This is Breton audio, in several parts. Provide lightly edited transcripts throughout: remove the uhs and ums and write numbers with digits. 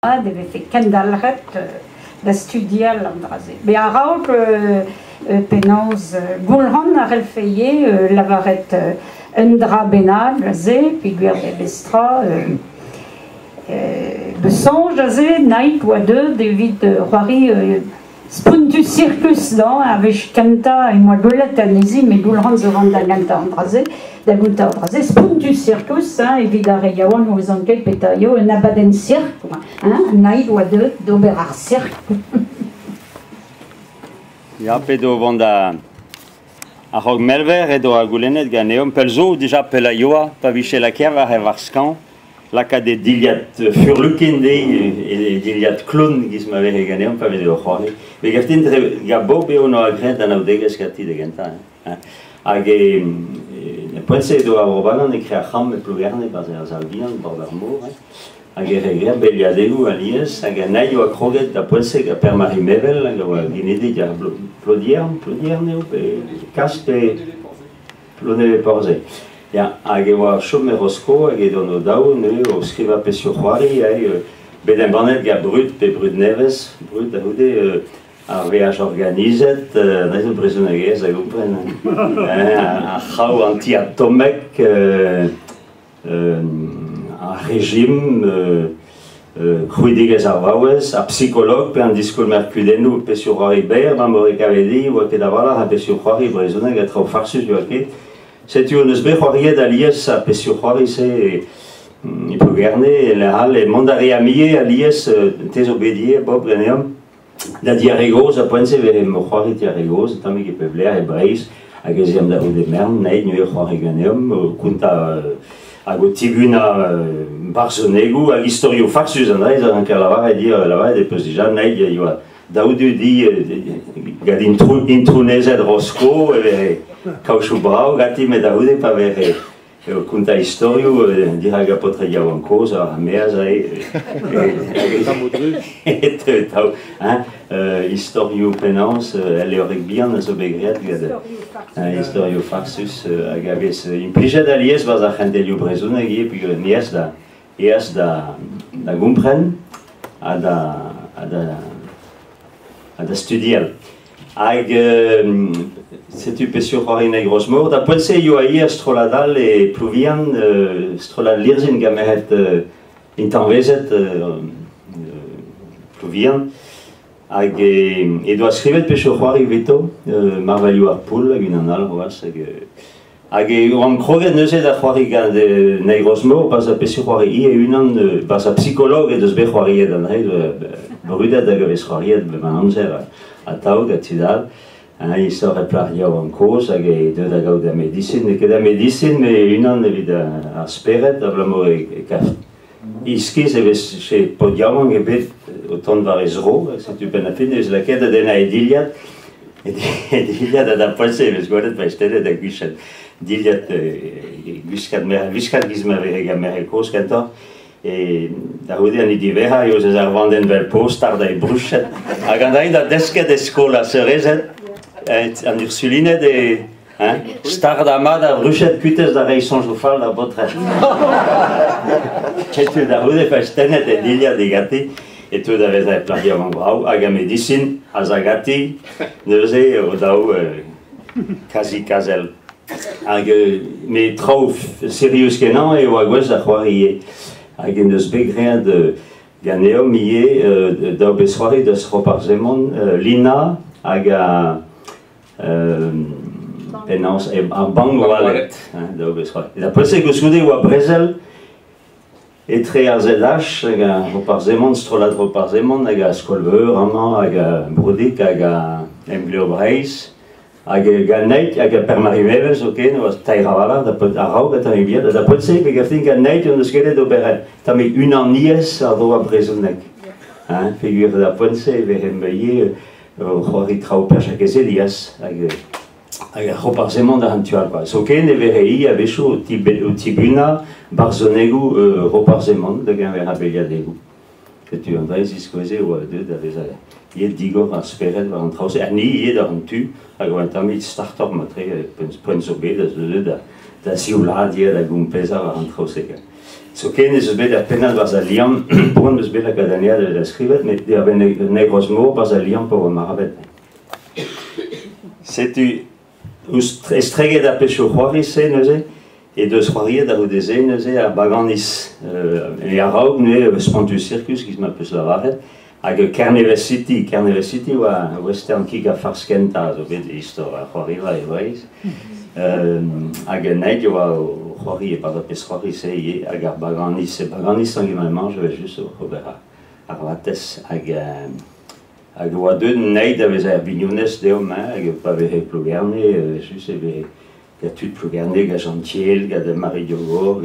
Deve fait kendalret d'estudiar l'andraze. Mais à raok penans goulran ar elfeye lavaret un dra benag aze, puis guer de bestra besonj aze, naik oa deux, devit roari spuntu circus dan, avech kenta e moa goulet anezi, me goulran zo ran da ganta andraze, da gunta andraze, spuntu circus, evit ar yaouan ouz anket peta yo, un abaden cirque, naik oa deux, d'ober ar cirque. Ja, pedo vanda a rog melver edo a goulenet ganeom pelzo déjà pela yoa pa viche la keva he varskan la ka de diliat furlukende e diliat klon giz ma vere ganeom pa vedo khore be gaftin ga bobe ono agret an audegas kati de ganta hag ne pense edo a robalan e krea kham e plugerne baze az albian bordarmo hag e beliadegu alies hag naio a kroget da pense ga per mari mevel hag a ginede ja plodier neo pe kaste ploneve porze. Ja, hag e oa chome rosko hag e dono dao neo o skriva pe sur c'hoari beden banet ga brut pe brut nevez, brut a houde ar veaj organizet, nez o brezon hag ez a gompren. A c'hao anti-atomek, a régime kruidigez ar vaouez, a psycholog pe an diskol merkudennou pe sur c'hoari ber, ban more kavedi, oa ket avalar a pe sur c'hoari brezoneg a trao farsus eo ket. Setu eus be c'hoariet alies a pe sur c'hoari se i plugerne, e mondari amie alies tez obedie, bob reneom, da diaregoz a poense vere mo c'hoari diaregoz, tamek e pebler e breiz, hag ez eam da oude mern, naid nue c'hoari ganeom, kunta hag o tibuna barzonegu, hag historio farsus an reiz an kalavar e dir lavar e peus dija naid yoa daoudu di gad intrunezet rosko e vere kaochou brao gati me daoude pa vere kunta historio dir hag a potre yaouan koz ar meaz et tau historio penans el eurek bihan a zo begriat gad historio farsus hag a vez implijet alies vaz ar c'hentelio brezoneg puis niez da gompren a da studiel. Hag setu pe sur c'hoari negros mor, da poense yo a ir stroladal e pluvian, strolad lirzin gameret intanvezet pluvian, hag e doa skrivet pe sur c'hoari veto, marvalio ar poul hag un anal roaz, hag oam kroget neuzet ar c'hoari gant negros mor, baz a pe sur c'hoari i e unan, baz a psycholog eus be c'hoariet an red, brudet hag a vez c'hoariet beman amzer a taoug a tidal, istor e plar yaou an koz hag e deud a gaout da medicine, ne ket da medicine, me unan evit ar speret, a blamo e kaf iskiz e vez che pod yaouan e bet o ton var ez ro, setu ben a fin eus laket a dena e diliat, e diliat a da poense e vez gwalet pa estelet a gwishat diliat viskat giz ma vere ga mere koz kantor, e da houde an idi veha eus eus ar vanden vel post ar da e bruchet hag an da desket eskola serezet an ursulinet e star da ma da bruchet kutez da rei sonj o fal da botret etu da houde pa stenet e dilia de gati etu da vez a plagi avan brau hag a medicine a zagati neuze o dao kazi kazel hag me trao serius kenan e oa gwez da c'hoari hag en eus begread ganeom ie da bez c'hoari deus roparzemon Lina hag a penans a bang walet da bez c'hoari. Da poese gouskoude oa brezel etre ar ZH hag a roparzemon, strolad roparzemon hag a skolveur amañ hag a brodik hag a embleo breiz hag gant neit hag a per mari mevez oken oa tair avala a raoug a tamek biad da poetse pe gaftin gant neit on eus kelet ober tamek un an niez a dro a brezoneg figur da poetse vehem ie o c'hoari trao per chakeze lias hag a roparzemon da hantual so ken e vere i a vechou o tibuna barzonegu roparzemon da gant ver a beliadegu setu an dreiz iskoeze oa deud a vez a iet digor ar speret war an traoze, ni iet ar an tu, hag oa tamit startor matre poenso bet da zeude da ziolad iet a gompezar war an traoze. so ken eus bet ar penad vaz a liam, poan eus bet la kadaniad da skrivet, met de aben negros mor vaz a liam por maravet. Setu estreget a pecho c'hoari se neuze, et deus c'hoariet a roudeze neuze a baganis. E a raoug ne Spontus Circus, giz ma peus lavaret, hag Carnival City oa western kik a farskenta, zo bet istor a c'hoariva e vreiz. Hag neid oa c'hoari e pas a pez c'hoari se ie hag ar baganis. E baganis an gem manj just ober ar vatez hag oa deud neid a vez ar bignonez deom hag pa vehe plougerne, just e vehe ga tud plougerne ga Jantiel, ga de Marie Diogor,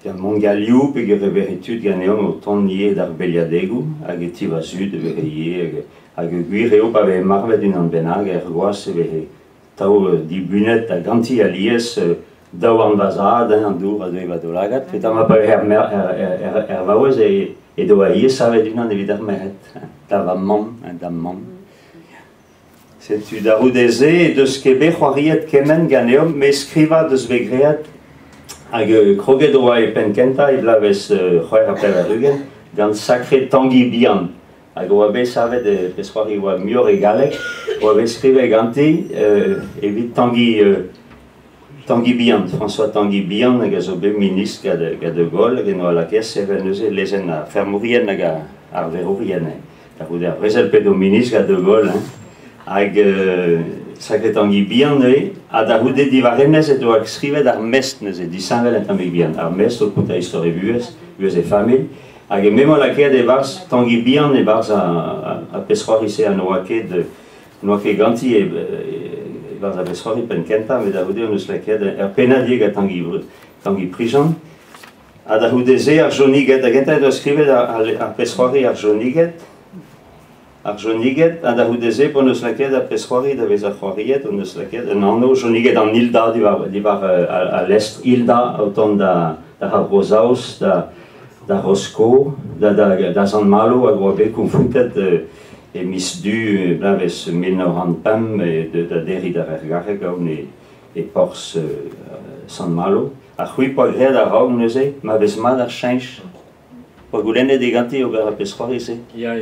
ga Montgalioù, pe ge vehe tud ga neom o ton nie d'ar beliadegou, hag e tiva zud e vehe ie, hag gwir eo pa vehe marvet un an benag er goaz e vehe tao di bunet a ganti a lies daou an vazad, an dour a doe va do lagat, pe tam a pa vehe er vaouez e do a ie savet un an evit ar meret, da va mam. Setu da roudeze e deus kebe c'hoariet kemen ganeom, me skriva deus vegreat hag kroget oa e penkenta e blavez c'hoer a pevarugen gant Sacré Tanguy Bihan. Hag oa bet savet pez c'hoari oa mior e galek, oa bet skrive ganti evit Tanguy Bihan, François Tanguy Bihan hag a zo bet minist ga de Gaulle, hag eno a lakez sevel neuze lezen a fermourien hag ar verourien. Da roude a rezel pet o minist ga de Gaulle, hag Sacré Tanguy Bihan a da roude divarenez et oa skrivet ar mest neuze, di sanvel et Tanguy Bihan, ar mest o kont a histoire vuez e famil, hag e memo laket e varz Tanguy Bihan e varz a pez c'hoari se an oa ket ganti e varz a pez c'hoari penkenta, met da roude on eus laket er penadieg a Tanguy Prijan, a da roude ze ar joniget, a genta edo skrivet ar pez c'hoari ar joniget, a da roudeze pon eus laket a pez c'hoari da vez ar c'hoariet, on eus laket an anno joniget an Hilda, di var a l'est Hilda, autant da Rosaus, da Roscoe, da San Malo, hag oa bet konfuntet e mis du blavez 1905 da derit ar ergarek gaoun e porz San Malo. Ar c'hwi pa gred a raoug neuze, ma vez mad ar chenj, pa goulennet e ganti ober a pez c'hoari se? Ja.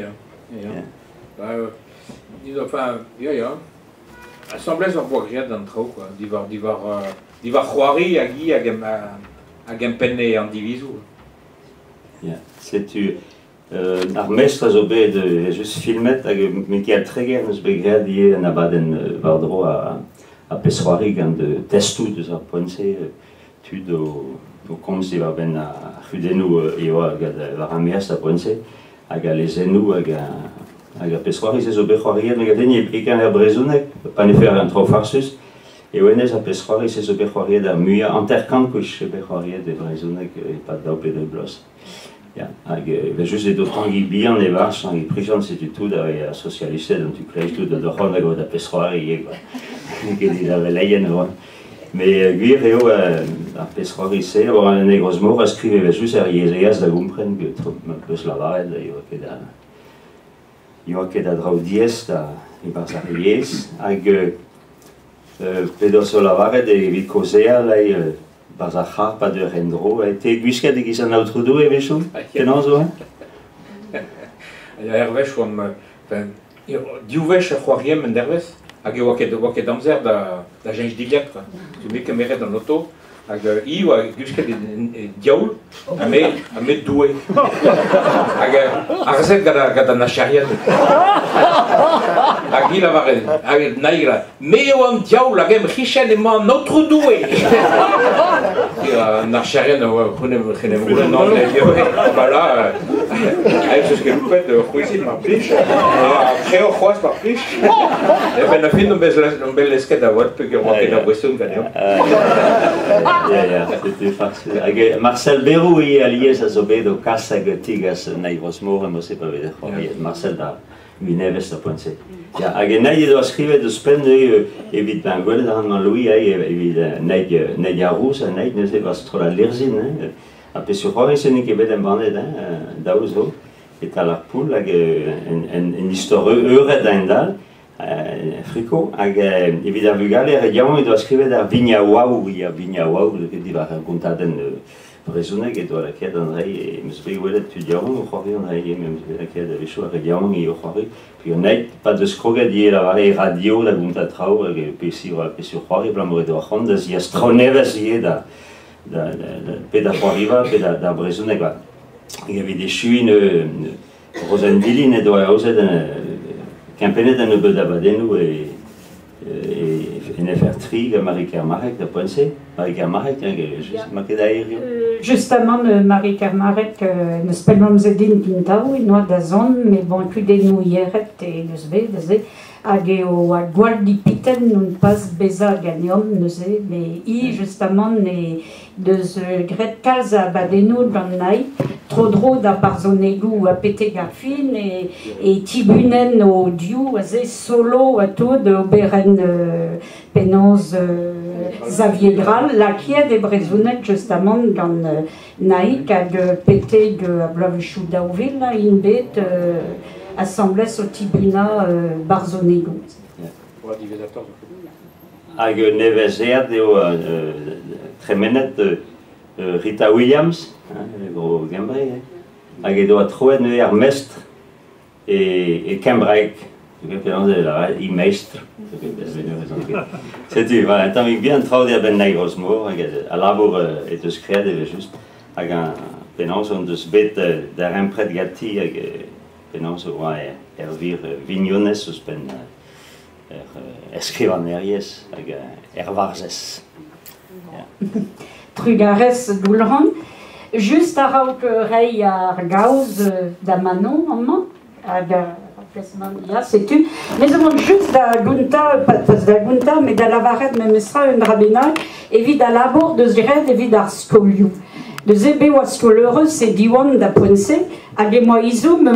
Enfin, assemblez ar boagriad an trao, quoi. Di var c'hoari hag em penne an divizou. Setu ar mestre zo bet just filmet hag Michael Treger neus bet graet ie an abadenn war-dro a pez c'hoari gant testou deus ar poense tud o komz di war ben a c'hudennoù eo hag war a meas a poense hag a lezennoù hag a pez c'hoari se zo bet c'hoariet me gaten e ken ar brezhoneg, pa ne fer an tro farsus, e oenez a pez c'hoari se zo bet c'hoariet a muia anterkankouch e bet c'hoariet e brezhoneg e pat daou pet e blos. Hag just edo Tanguy Bihan e varz, Tanguy Prijan setu tout a socialistet an tu kreiz tout da d'oc'hon hag oa da pez c'hoari e gwa. Ket da veleien oa. Me gwir eo ar pez c'hoari se, oa an negroz mor a skrive just ar yezeiaz da gompren ma peus lavaret da eo ket a draoù diez da e varz ar yez, hag pedo so lavaret e evit kozea lai varz ar c'har pa de rendro, te gwisket e giz an aotrou e vechou? Kenan zo? Ervech oam, diouvech a c'hoariem en dervez, hag oa ket amzer da jenj diliat, tu me kemeret an auto, hag i oa gwisket diaoul, a met doue. Hag arzet gada an achariet. Hag i lavaret, hag naigra, me eo an diaoul hag em c'hichen ema an autrou doue. An achariet oa c'henem goulen an bala, a eus ket loupet c'houizit mar plij, a creo c'hoaz mar plij. E ben a fin on bel lesket a oad, pe oa ket a bouesson ganeom. C'était farce. Marcel Berou e a liez a zo bet o kas hag tigas naivos mor emo se pa veder c'hoariet. Marcel da Vinevest a poense. Hag naid edo a skrivet eus penn evit ben gwelet an Louis evit naid a rouz a naid neuze vaz tro la lerzin. A pez c'hoari se nik ebet embannet daou zo. Et al ar poul hag en istor euret a endal. Friko, hag evit ar vugaler e diamant edo a skrivet ar vigna waou, a vigna waou, ket di var kontadenn Brezunek edo alakiad andrei, meuzbe welet tu diamant o c'hoari andrei, meuzbe alakiad a vechou ar diamant e o c'hoari. Puis on aet pas de skroga die la vare radio da gunta trao, pesi o c'hoari, blam edo a c'hant da zi astronevez ie da pe da c'hoariva, pe da Brezunek. Il y avait des chuines, Rosenvillin edo a aozet kempenet an ebeud abadennou en efer trig a Marie Kermarek da poense. Marie Kermarek, just maket aerio. Justement, Marie Kermarek, neus pellom zedin pintao, enoa da zon, me bon kudennou hieret e neus bet, hag eo a gwall dipiten non pas beza ganeom neuze, me I justement ne deus gret kalz a badennou gant naik, tro-dro da barzonegou a pete garfin e tibunen o diou aze solo a tout oberen penoz Xavier Graal, lakiet e brezounet justement gant naik hag pete a blavechou daouvil la in bet assemblès au tribunat barzonegou. Hag nevezert eo tremenet Rita Williams, gro gembre, hag edo a troet neuer mestre e Kembrek, i meistre. Setu, voilà, tammig bien traoù a ben naigros mor, hag a labour et eus kread eve just, hag an penans on deus bet d'ar empret gati hag penans oa vir vignonez eus pen eskrivaneriez hag varzez. Trugarez doulran, just a raout rei ar gaoz da Manon, amman, hag ya, setu. Mais on just da gunta, pas da gunta, mais da lavaret me mesra un rabenag, evit a labour deus gred evit ar skolioù. Deus ebe oa skoleureux se diwan da poense, hag e moa izoum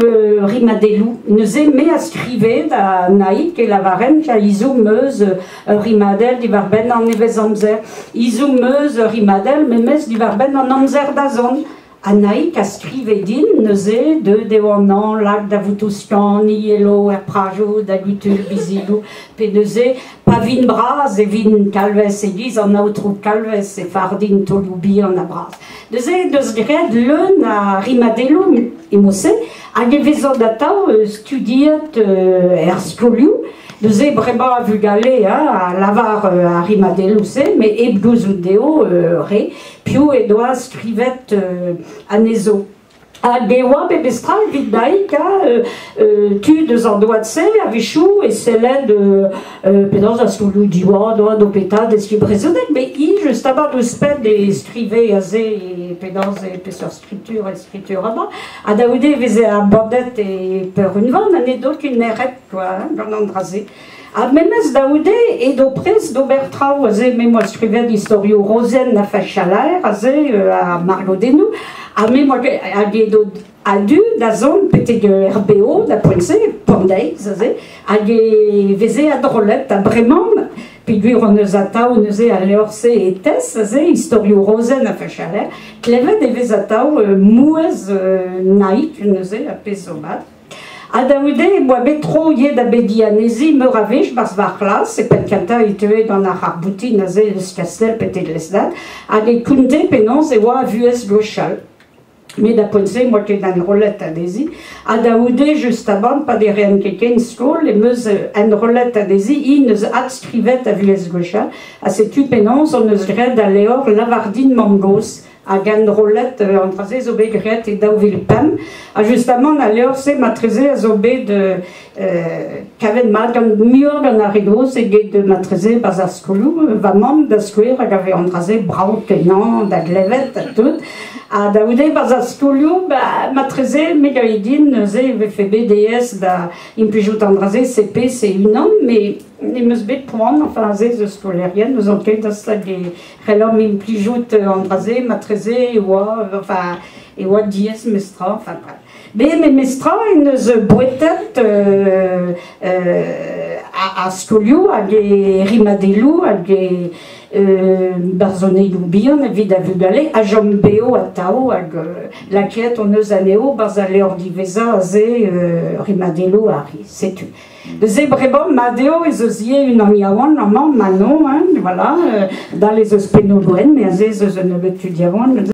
rimadelou. Neus e me a skrive da naik e lavaren ka izoum meuz rimadel di varben an evez amzer. Izoum meuz rimadel me mez di varben an amzer da zon. A naik a skrive din neus e deo an an lag da voutouskian, ni elo er prajo da gutul bizilou. Pe neus e pa vin braz e vin kalvez e giz an aotrou kalvez e fardin toloubi an a braz. Deus e deus gred leun a rimadelou e mose, hag e vezo datao studiet skolioù, deus e breba a vugale a lavar a rimadelou se, me e blouzou deo re, piou e doa skrivet an ezo. Hag e oa bebestra evit daik tu deus an doad se a vechou e seled pedaz a skolioù diwa doa do petad eski brezonek, me I just abat eus pet e skrive a ze pedaz e pesur skriptur aba, a daoude veze a bordet e peur un van, an edo kin eret, gant an draze. A memez daoude edo prez d'ober trao a ze memoa skrivet historio Rosen a fa chalaer a ze a margodennou, a memoa hag edo adu da zon peteg RBO da poense, pandeiz a ze, hag e veze a drolet a bremañ, peogwir an eus ataou neus e a leorse e tez a ze, historio Rosen a fa chalaer, klevet e vez ataou mouez naik neus e a pezomat. A daoude e boa bet tro yed a bedi anezi meur a vech bars var klas, e pen kanta e teue gant ar arboutin a ze eus kastel pete glesdat, hag e kounte penans e oa a vuez glochal. Me da poense, moa ket an rolet adezi. A daoude just aban, pa de rean keken skol, e meus an rolet adezi, I neus adskrivet a vuez glochal, a setu penans on eus gred a leor lavardin mangos, hag an rolet an traze zo bet gret e daouvel pem, a justement a leor se matreze a zo bet kavet mat gant muur gant ar egoz e get matreze baz ar skolioù, va mam da skouer hag ave an traze brav kenan, da glevet a tout. A daoude baz ar skolioù, matreze me ga edin neus e vefe BDS da implijout an traze CP se unan, me ne meus bet poan, enfin ze eus skolerien, neus an ket az lag e relom implijout an traze, matreze e oa diez mestra, enfin bref. Me mestra en eus bouetet a skolioù hag e rimadelou hag e barzonegou bihan evit a vugale a jom beo a tao hag lakiet on eus aneo barz a leor diveza a ze rimadelou a ri, setu. Deus e bremañ madeo ez eus ie un an yaouan, amman Manon, voilà, da les eus penno goen, me a ze eus un ebet tu diaouan.